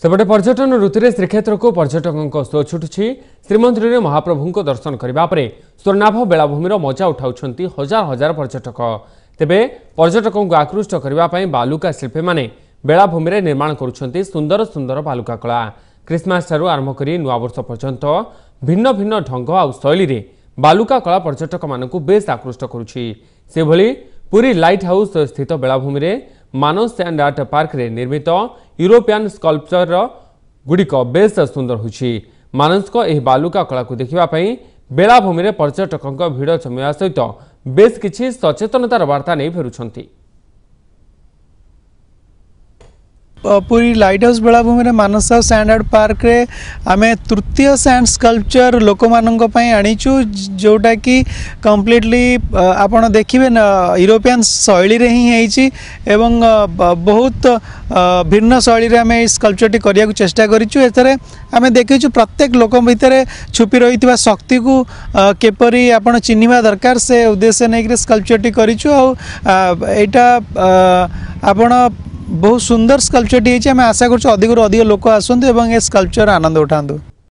सेपटे पर्यटन ऋतु श्रीक्षेत्र को पर्यटकों शो छुटुछि। श्रीमंदिर में महाप्रभु दर्शन करने स्वर्णाभ बेलाभूमि मजा उठाउछंती हजार हजार पर्यटक। तेबे पर्यटकों को आकृष्ट करने बालुका शिल्पी माने बेलाभूमि में निर्माण करुछंती सुंदर सुंदर बालुका कला। क्रिसमस ठारू आरंभ करी नुआ वर्ष पर्यंत भिन्न भिन्न ढंग आ शैली रे बालुका कला पर्यटक मानकु बेस आकृष्ट करुछि। से भली पुरी लाइट हाउस स्थित बेलाभूमि में मानस एंड आर्ट पार्क रे निर्मित यूरोपियन स्कल्पचर गुड़िक बेस सुंदर होछि। मानसक एही बालुका कला को देखिबा पई बेलाभूमि में पर्यटकों भिड़ जमिया सहित बेस किछि सचेतनतार वार्ता नहीं फेरुछंती। पूरी लाइट हाउस बेलाभूमि मानस हाउस एंड आर्ट पार्क रे आमे तृतीय सैंड स्कल्पचर लोक मानक पई आनीचु, जोटा कि कंप्लीटली आपण देखिबे न यूरोपियन शैली रे ही हेछि एवं बहुत भिन्न शैली रे आमे स्कल्पचर टी करिया को चेष्टा करिचु। एतरे आमे देखिचु प्रत्येक लोक भितरे छुपी रहितबा शक्ति को केपरी आपण चिन्हिबा दरकार से उद्देश्य नै कि स्कल्पचर टी करिचु। आ एटा आपण बहुत सुंदर स्कल्पचर टी आशा कर अधिक लोक आसतु एवं ए स्कल्पचर आनंद उठातु।